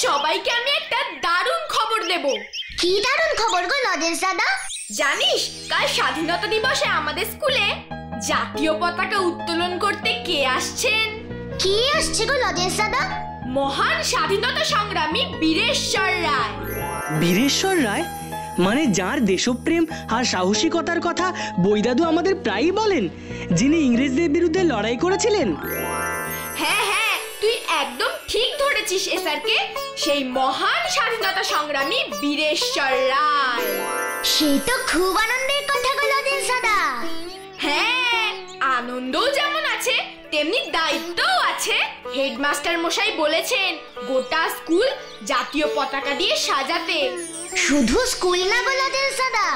সবাইকে আমি একটা দারুণ খবর দেব। কি দারুণ খবর গো লজেন্স দাদা? জানিস কাল স্বাধীনতা দিবসে আমাদের স্কুলে জাতীয় পতাকা উত্তোলন করতে কে আসছেন? কি আসছে গো লজেন্স দাদা? মহান স্বাধীনতা সংগ্রামী বীরেশ্বর রায়। বীরেশ্বর রায় মানে যার দেশপ্রেম আর সাহসিকতার কথা বৈদাদু আমাদের প্রায়ই বলেন, যিনি ইংরেজদের বিরুদ্ধে লড়াই করেছিলেন। হ্যাঁ হ্যাঁ, তুই একদম ঠিক ধরেছিস এসআরকে, সেই মহান স্বাধীনতা সংগ্রামী বীরেশ্বর রায়। সে তো খুব আনন্দের কথা গো লজেন্স দাদা। হ্যাঁ, আনন্দও যেমন আছে তেমনি দায়িত্বও আছে। হেডমাস্টার মশাই বলেছেন গোটা স্কুল জাতীয় পতাকা দিয়ে সাজাতে। শুধু স্কুল না গো লজেন্স দাদা,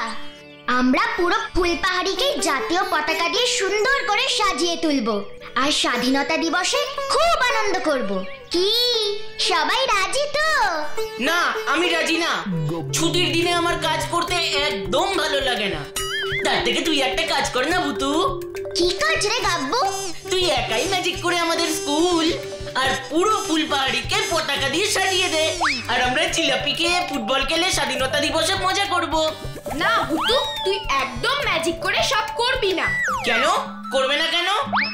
আমরা পুরো ফুলপাহাড়িকে জাতীয় পতাকা দিয়ে সুন্দর করে সাজিয়ে তুলবো আর স্বাধীনতা দিবসে খুব আনন্দ করব। কি সবাই রাজি তো? না, আমি রাজি না। ছুটির দিনে আমার কাজ করতে একদম ভালো লাগে না। তার থেকে তুই একটা কাজ কর না ভুতু। কি কাজ রে গাব্বু? তুই একাই ম্যাজিক করে আমাদের স্কুল আর পুরো ফুলপাহাড়িকে পতাকা দিয়ে সাজিয়ে দে, আর আমরা জিলাপিকে ফুটবল খেলে স্বাধীনতা দিবসে মজা করব। না ভুতু, তুই একদম ম্যাজিক করে সব করবি না। কেন করবে না কেন?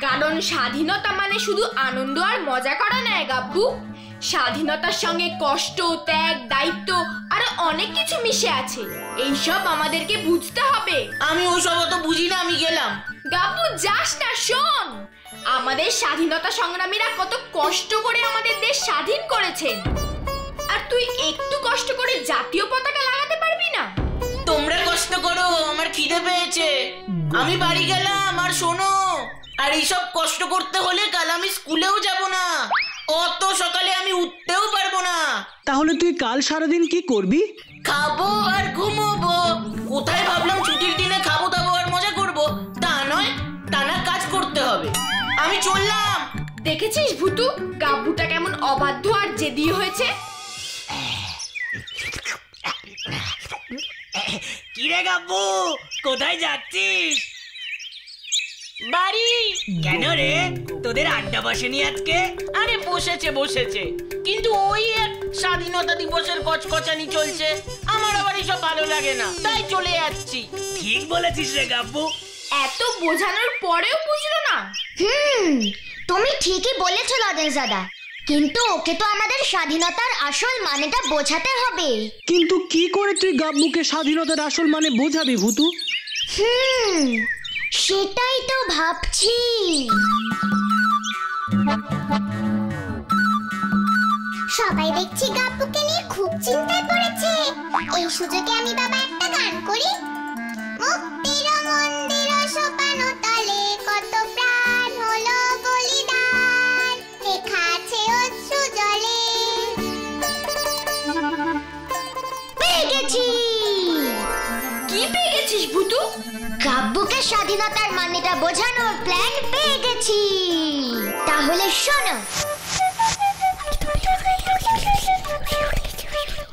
কারণ স্বাধীনতা মানে শুধু আনন্দ আর মজা করা নয় গাব্বু। স্বাধীনতার সঙ্গে কষ্ট, ত্যাগ, দায়িত্ব আর অনেক কিছু মিশে আছে। এইসব আমাদেরকে বুঝতে হবে। আমি ওসব অত বুঝি না, আমি গেলাম। গাব্বু যাস না, শোন। আমাদের স্বাধীনতা সংগ্রামীরা কত কষ্ট করে আমাদের দেশ স্বাধীন করেছেন, আর তুই একটু কষ্ট করে জাতীয় পতাকা লাগাতে পারবি না? তোমরা কষ্ট করো, আমার খিদে পেয়েছে, আমি বাড়ি গেলাম। আর শোনো, আর এইসব কষ্ট করতে হলে কাল আমি স্কুলেও যাব না, অত সকালে আমি উঠতেও পারবো না। তাহলে তুই কাল সারাদিন কি করবি? খাবো আর ঘুমোবো। কোথায় ভাবলাম ছুটির দিনে খাবো দাবো আর মজা করবো? তা নয়, টানা কাজ করতে হবে। আমি চললাম। দেখেছিস ভুতু, গাব্বুটা কেমন অবাধ্য আর জেদি হয়েছে। কিরে গাব্বু, কোথায় যাচ্ছিস? বাড়ি। কেন রে, তোদের আড্ডা বসেনি আজকে? আরে বসেছে, কিন্তু ওই এক স্বাধীনতা দিবসের কচকচানি চলছে। আমার আবার এসব ভালো লাগে না, তাই চলে যাচ্ছি। ঠিক বলেছিস রে গাব্বু। এত বোঝানোর পরেও বুঝলো না। তুমি ঠিকই বলেছো লজেন্স দাদা, কিন্তু ওকে তো আমাদের স্বাধীনতার আসল মানেটা বোঝাতে হবে। কিন্তু কি করে তুই গাব্বুকে স্বাধীনতার আসল মানে বোঝাবি ভুতু? সেটাই তো ভাবছি। সবাই দেখছি গাব্বুকে নিয়ে খুব চিন্তায় পড়েছে। এই সুযোগে আমি বাবা একটা গান করি। মুক্তির মন্দির সোপানো তলে কত প্রাণ হলো বলিদান, লেখা আছে অশ্রু জলে। পেয়ে গেছি। কি পেয়ে গেছিস ভুতু? গাব্বুকে স্বাধীনতার মানেটা বোঝানোর প্ল্যান পেয়ে গেছি। তাহলে শোনো।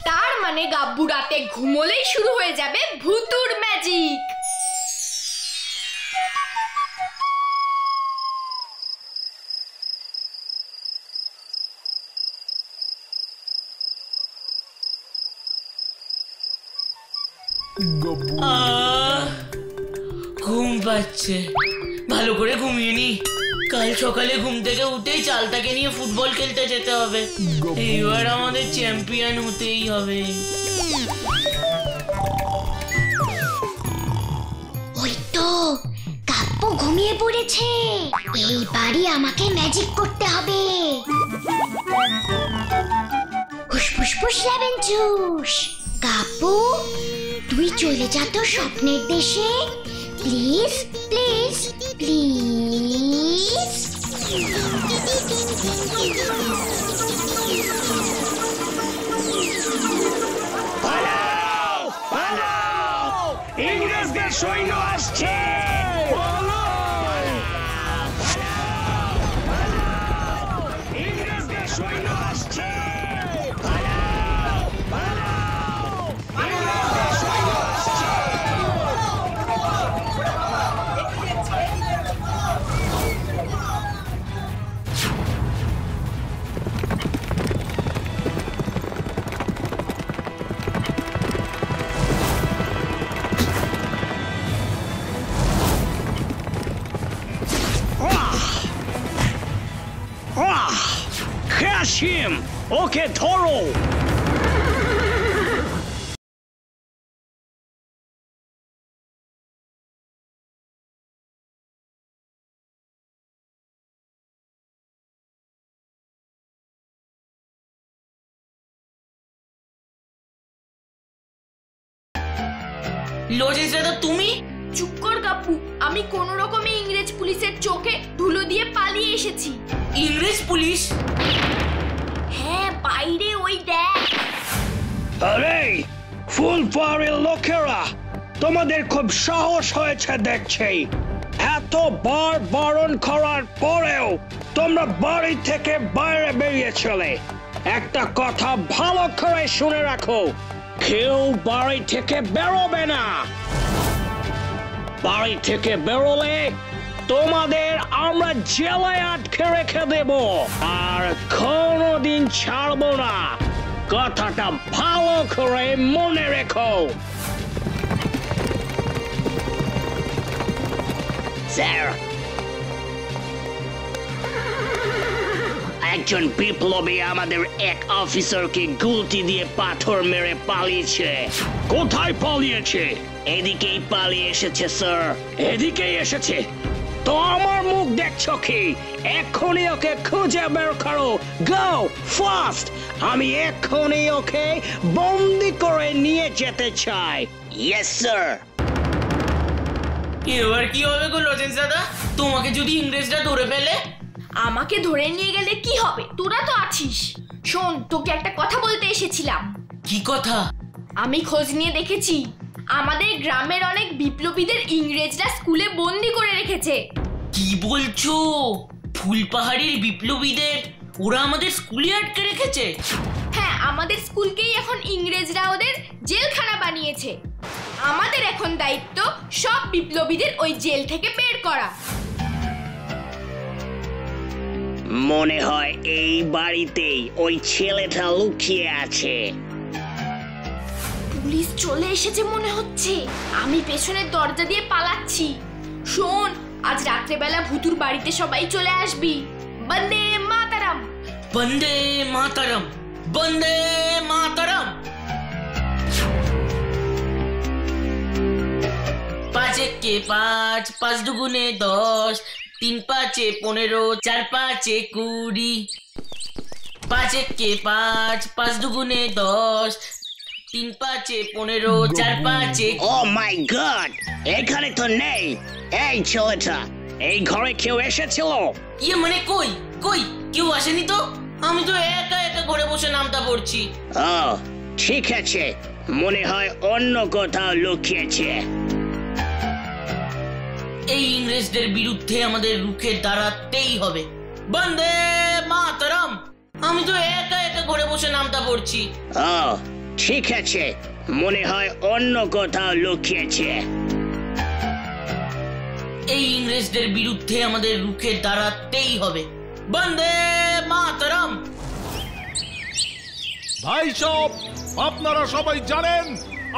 তার মানে গাব্বু রাতে ঘুমোলেই শুরু হয়ে যাবে ভুতুর ম্যাজিক। ঘুম পাচ্ছে, ভালো করে ঘুমিয়ে নি। কাল সকালে ঘুম থেকে উঠেই চালটাকে নিয়ে ফুটবল খেলতে যেতে হবে। এইবার আমাদের চ্যাম্পিয়ন হতেই হবে। ওই তো গাব্বু ঘুমিয়ে পড়েছে। এইবারই আমাকে ম্যাজিক করতে হবে। হুসফুসফুস লেমন জুস। গাব্বু তুই চলে যা তো স্বপ্নের দেশে, প্লিজ প্লিজ প্লিজ। পালাও পালাও, ইংরেজদের সৈন্য আসছে। ইংরেজদের সৈন্য আসছে। কাশিম, ওকে ধরো। লজেন্স দাদা তুমি? চুপ কর গাব্বু, আমি কোন রকমে ইংরেজ পুলিশের চোখে ধুলো দিয়ে পালিয়ে এসেছি। ইংরেজ পুলিশ? হ্যাঁ, বাইরে ওই দেখ। আরে ফুলবাড়ির লোকেরা, তোমাদের খুব সাহস হয়েছে দেখছি। এতবার বারণ করার পরেও তোমরা বাড়ি থেকে বাইরে বেরিয়েছিলে। একটা কথা ভালো করে শুনে রাখো, কেউ বাড়ি থেকে বেরোবে না। বাড়ি থেকে বেরোলে তোমাদের আমরা জেলায় আটকে রেখে দেব, আর কোনোদিন ছাড়বো না। কথাটা ভালো করে মনে রেখো। স্যার, একজন বিপ্লবী আমাদের এক অফিসারকে গুলতি দিয়ে পাথর মেরে পালিয়েছে। কোথায় পালিয়েছে? এদিকেই পালিয়ে এসেছে স্যার। এদিকেই এসেছে? তো আমার মুখ দেখছো কি? এক্ষুনি ওকে খুঁজে বের করো। গো ফাস্ট! আমি এক্ষুনি ওকে বন্দি করে নিয়ে যেতে চাই। Yes sir. এবার কি হবে গো লজেন্স দাদা? তোমাকে যদি ইংরেজরা ধরে ফেলে? আমাকে ধরে নিয়ে গেলে কি হবে? তোরা তো আছিস। শোন, তোকে একটা কথা বলতে এসেছিলাম। কি কথা? আমি খোঁজ নিয়ে দেখেছি, আমাদের গ্রামের অনেক বিপ্লবীদের ইংরেজরা স্কুলে বন্দি করে রেখেছে। কি বলছো? ফুলপাহাড়ির বিপ্লবীদের ওরা আমাদের স্কুলে আটকে রেখেছে? হ্যাঁ, আমাদের স্কুলকেই এখন ইংরেজরা ওদের জেলখানা বানিয়েছে। আমাদের এখন দায়িত্ব সব বিপ্লবীদের ওই জেল থেকে বের করা। মনে হয় এই বাড়িতেই ওই ছেলেটা লুকিয়ে আছে। পুলিশ চলে এসেছে মনে হচ্ছে। আমি পেছনের দরজা দিয়ে পালাচ্ছি। শোন, আজ রাত্রেবেলা ভুতুর বাড়িতে সবাই চলে আসবি। বন্দে মাতারাম, বন্দে মাতারাম, বন্দে মাতারাম। 5 একে 5, 5 দুগুণে 10, 3 5 15, 4 5 20। 5 একে 5, 5 দুগুণে 10, 3 5 15, 4 5। ও মাই গড, এখানে তো নেই। এই ছেলেটা, এই ঘরে কেউ এসেছিল? ইয়ে মানে কই কই কেউ আসেনি তো। আমি তো একা একা ঘরে বসে নামটা পড়ছি। ও ঠিক আছে, মনে হয় অন্য কোথাও লুকিয়েছে। এই ইংরেজদের বিরুদ্ধে আমাদের রুখে দাঁড়াতেই হবে। বন্দে মাতরম। আমি তো একা একা ঘরে বসে নামটা পড়ছি। ও ঠিক আছে, মনে হয় অন্য কোথাও লুকিয়েছে। এই ইংরেজদের বিরুদ্ধে আমাদের রুখে দাঁড়াতেই হবে। বন্দে মাতরম। ভাই সব, আপনারা সবাই জানেন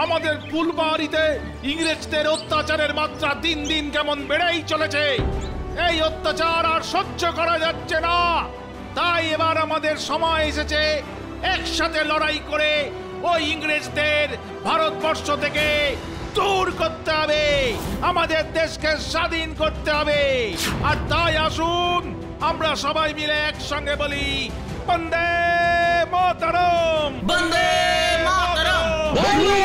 আমাদের ফুলবাড়িতে ইংরেজদের অত্যাচারের মাত্রা দিন দিন কেমন বেড়েই চলেছে। এই অত্যাচার আর সহ্য করা যাচ্ছে না। তাই এবার আমাদের সময় এসেছে একসাথে লড়াই করে ওই ইংরেজদের ভারতবর্ষ থেকে দূর করতে হবে। আমাদের দেশকে স্বাধীন করতে হবে। আর তাই আসুন আমরা সবাই মিলে একসঙ্গে বলি বন্দে মাতরম, বন্দে মাতরম, বন্দে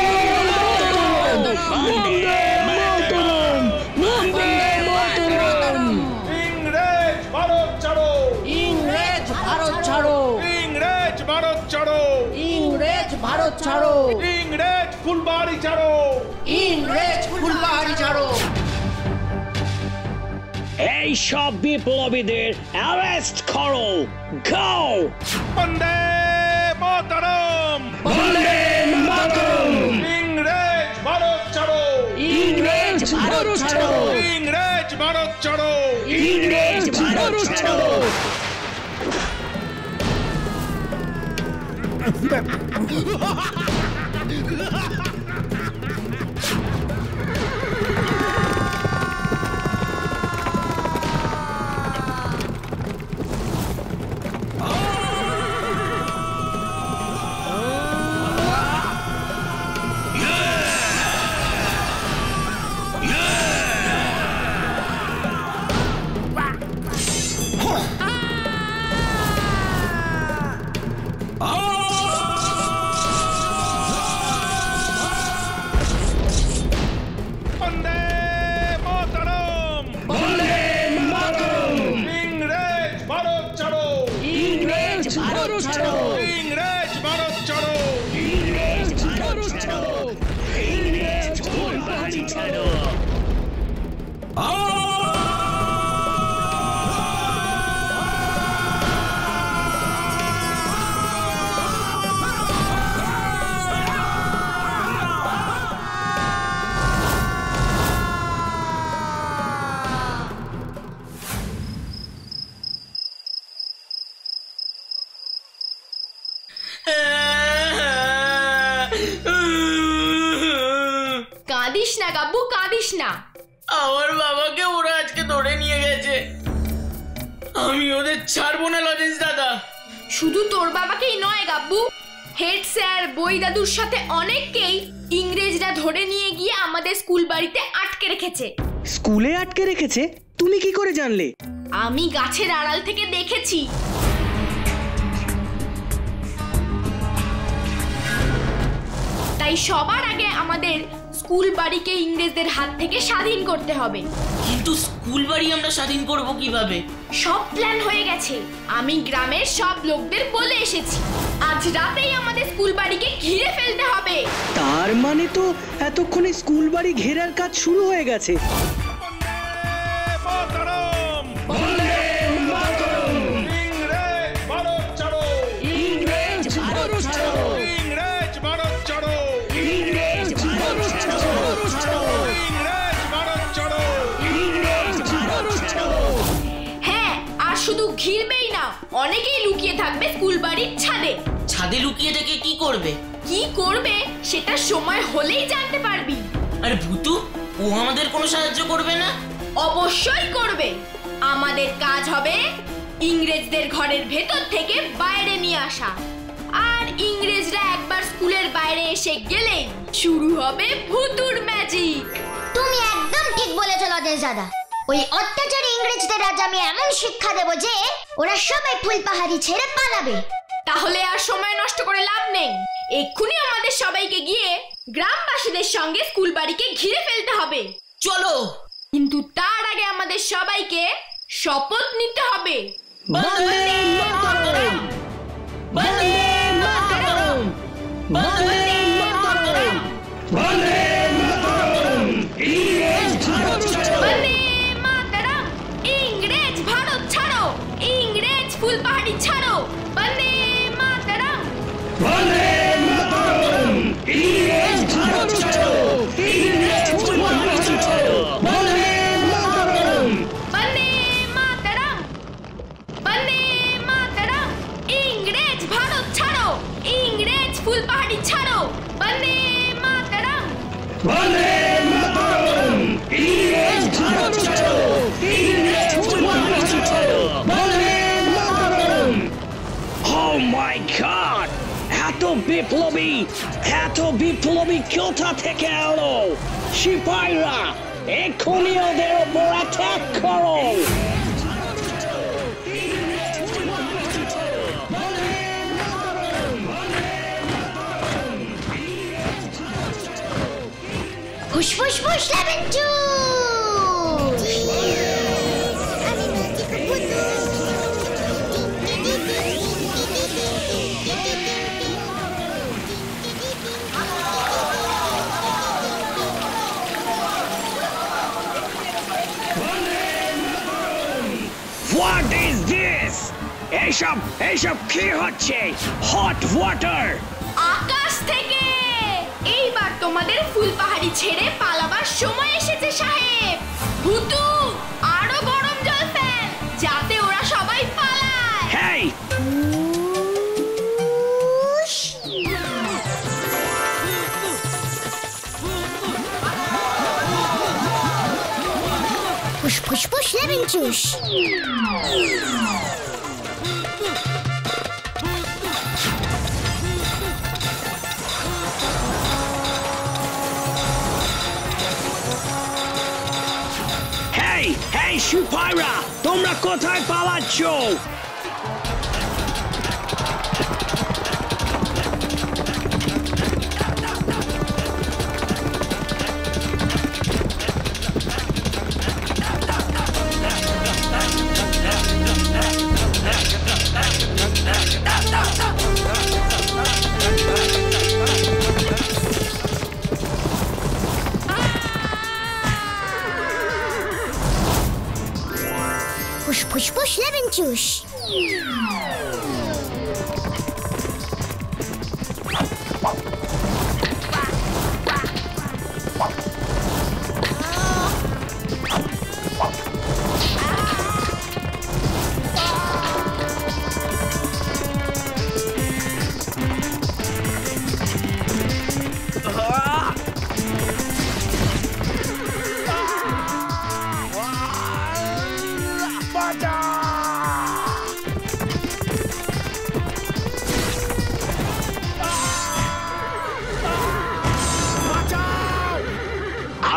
মাতরম, বন্দে মাতরম। ইংরেজ ভারত ছাড়ো, ইংরেজ ভারত ছাড়ো, ইংরেজ ভারত ছাড়ো, ইংরেজ ভারত ছাড়ো, ইংরেজ ফুলবাড়ি ছাড়ো, ইংরেজ ফুলবাড়ি ছাড়ো। এই সব বিপ্লবীদের অ্যারেস্ট করো। গো! বন্দে মাতরম, বন্দে মাতরম। ইংরেজ ভারত ছাড়ো, ইংরেজ ভারত ছাড়ো, ইংরেজ ভারত ছাড়ো, ইংরেজ ভারত ছাড়ো। ভারত ছাড়ো ইংরেজ ভারত ছাড়ো ইংরেজ ভারত ছাড়ো ইংরেজ ফুলবাড়ি ছাড়ো কাঁদিস না গাব্বু, কাঁদিস না। আমার বাবাকে ওরা আজকে ধরে নিয়ে গেছে, আমি ওদের ছাড়বো না লজেন্স দাদা। শুধু তোর বাবাকেই নয় গাব্বু, হেড স্যার, বই দাদুর সাথে অনেককেই ইংরেজরা ধরে নিয়ে গিয়ে আমাদের স্কুল বাড়িতে আটকে রেখেছে। স্কুলে আটকে রেখেছে? তুমি কি করে জানলে? আমি গাছের আড়াল থেকে দেখেছি। তাই সবার আগে আমাদের স্কুল বাড়িকে ইংরেজদের হাত থেকে স্বাধীন করতে হবে। কিন্তু স্কুল বাড়ি আমরা স্বাধীন করব কিভাবে? সব প্ল্যান হয়ে গেছে। আমি গ্রামের সব লোকদের বলে এসেছি, আজ রাতেই আমাদের স্কুল বাড়িকে ঘিরে ফেলতে হবে। তার মানে তো এতক্ষণে স্কুল বাড়ি ঘেরার কাজ শুরু হয়ে গেছে। ইংরেজ ভারত ছাড়ো ইংরেজ ভারত ছাড়ো ইংরেজ ভারত ছাড়ো ইংরেজ ভারত ছাড়ো ইংরেজ ভারত ছাড়ো ইংরেজ ভারত ছাড়ো হ্যাঁ, আর শুধু ঘিরবেই না, অনেকেই লুকিয়ে থাকবে স্কুল বাড়ির ছাদে। ছাদে লুকিয়ে থেকে কি করবে? কি করবে সেটা সময় হলেই জানতে পারবি। আর ভূতু, ও আমাদের কোনো সাহায্য করবে না? অবশ্যই করবে। আমাদের কাজ হবে ইংরেজদের ঘরের ভেতর থেকে বাইরে নিয়ে আসা। আর ইংরেজরা একবার স্কুলের বাইরে এসে গেলে শুরু হবে ভূতুর ম্যাজিক। তুমি একদম ঠিক বলেছো লজেন্স দাদা। ওই অত্যাচারী ইংরেজদের আজ আমি এমন শিক্ষা দেব যে ওরা সবাই ফুলপাহাড়ি ছেড়ে পালাবে। তাহলে আর সময় নষ্ট করে লাভ নেই, এক্ষুনি আমাদের সবাইকে গিয়ে গ্রামবাসীদের সঙ্গে স্কুল বাড়িকে ঘিরে ফেলতে হবে। চলো। কিন্তু তার আগে আমাদের সবাইকে শপথ নিতে হবে। বন্দে মাতরম বন্দে মাতরম বন্দে মাতরম বন্দে মাতরম ইংরেজ ভারত ছাড়ো বন্দে মাতরম ইংরেজ ভারত ছাড়ো ইংরেজ ফুলপাহাড়ি ছাড়ো বন্দে মাতরম বন্দে মাতরম ইংরেজ ভারত ছাড়ো ইংরেজ ফুলবাড়ি ছাড়ো বন্দে মাতরম বন্দে মাতরম বন্দে মাতরম ইংরেজ ভারত ছাড়ো ইংরেজ ফুলপাহাড়ি ছাড়ো বন্দে মাতরম বন্দে মাতরম ইংরেজ ভারত ছাড়ো ইংরেজ ফুলবাড়ি ছাড়ো বন্দে মাতরম Oh my God! এত বিপ্লবী কোথা থেকে এলো? সিপাহীরা, এক্ষুনি ওদের উপর অ্যাটাক করো! ফুস ফুস ফুস লেবেঞ্চু। আমি ম্যাজিক ভূতু। What is this? এইসব কি হচ্ছে? Hot water! আকাশ থেকে এইবার তোমাদের ফুলপাহাড়ি ছেড়ে পালাবার সময় এসেছে সাহেব। ভূতু, আরো গরম জল ফেল যাতে ওরা সবাই পালায়। Hey! ফুস ফুস ফুস লেবেঞ্চুস। Hey, সিপাহীরা, তোমরা কোথায় পালাচ্ছ? ফুসফুস ফুস লেমন জুস।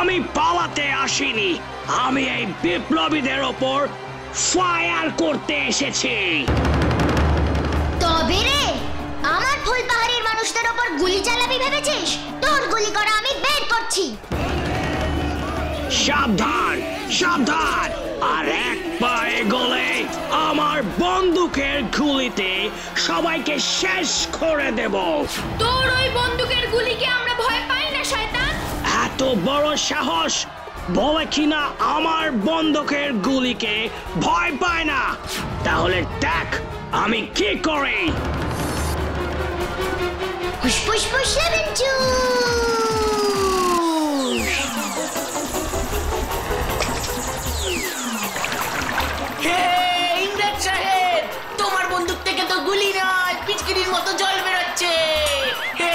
আমি পালাতে আসিনি, আমি এই বিপ্লবীদের ওপর ফায়ার করতে এসেছি। তবে রে, আমার ফুলপাহাড়ির মানুষদের ওপর গুলি চালাবি ভেবেছিস? তোর গুলি করা আমি বের করছি। সাবধান সাবধান, আর এক পা এগোলে আমার বন্দুকের গুলিতে সবাইকে শেষ করে দেব। তোর ওই বন্দুকের গুলিকে আমরা ভয় পাই না শয়তান। এত বড় সাহস, বলে কিনা আমার বন্দুকের গুলিকে ভয় পায় না। তাহলে দেখ আমি কি করি। ফুসফুস ফুস লেমন জুস। হে ইংরেজ সাহেব, তোমার বন্দুক থেকে তো গুলি নয়, পিচকিরির মতো জল বেরোচ্ছে। হে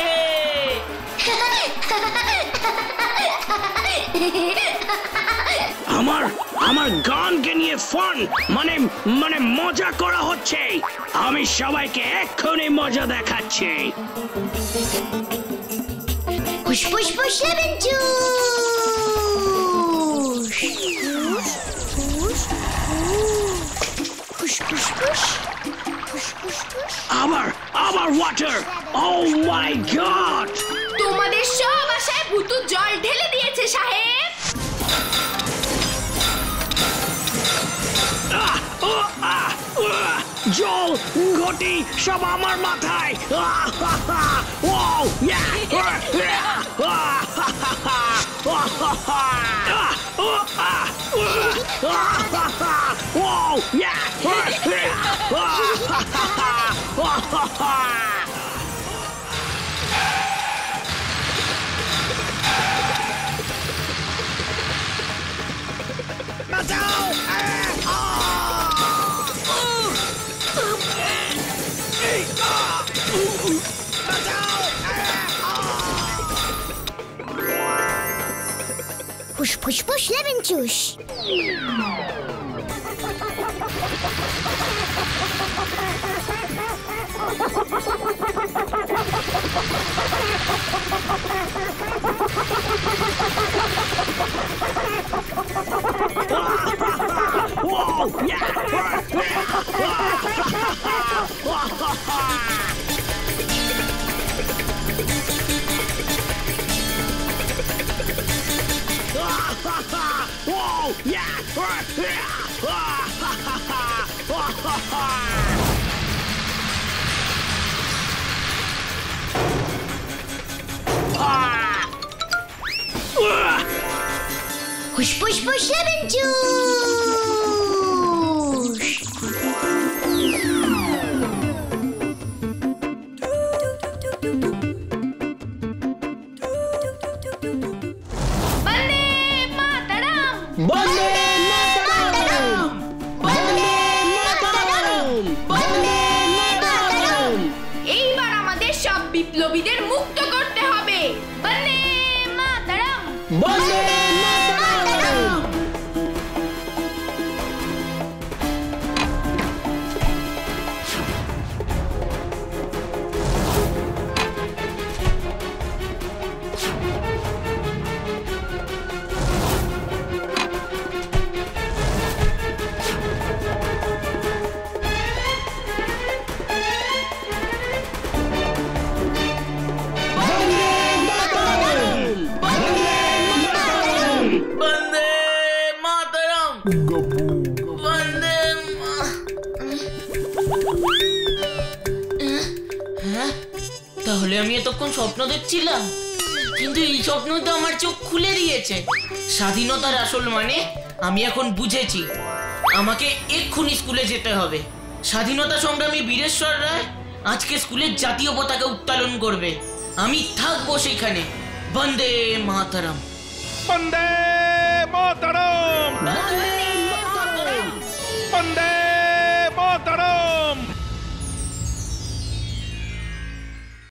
আমার গানকে নিয়ে ফান মানে মানে মজা করা হচ্ছে। আমি সবাইকে এক্ষুনি মজা দেখাচ্ছি। ফুসফুস ফুস লেমন জুস। ফুসফুস ফুস ফুসফুস ফুস। আবার ওয়াটার। ও মাই গড! তোমাদের সব আশায় ভুতু জল ঢেলে দিয়েছে সাহেব। জল ঘটি সব আমার মাথায়। ফুসফুস ফুস লেমন জুস। ফুসফুস ফুস লেমন জুস। বন্দে মাতরম। বন্দে মাতরম! বন্দে মাতরম! বন্দে মাতরম! এইবার আমাদের সব বিপ্লবীদের মুক্ত করতে হবে। বন্দে মাতরম। বন্দে মাতরম! বন্দে মাতরম, বন্দে তাহলে আমি এতক্ষণ স্বপ্ন দেখছিলাম, কিন্তু এই স্বপ্ন তো আমার চোখ খুলে দিয়েছে। স্বাধীনতার আসল মানে আমি এখন বুঝেছি। আমাকে এক্ষুনি স্কুলে যেতে হবে। স্বাধীনতা সংগ্রামী বীরেশ্বর রায় আজকে স্কুলের জাতীয় পতাকা উত্তোলন করবে। আমি থাকবো সেখানে। বন্দে মাতরম। বন্দে মাতরম।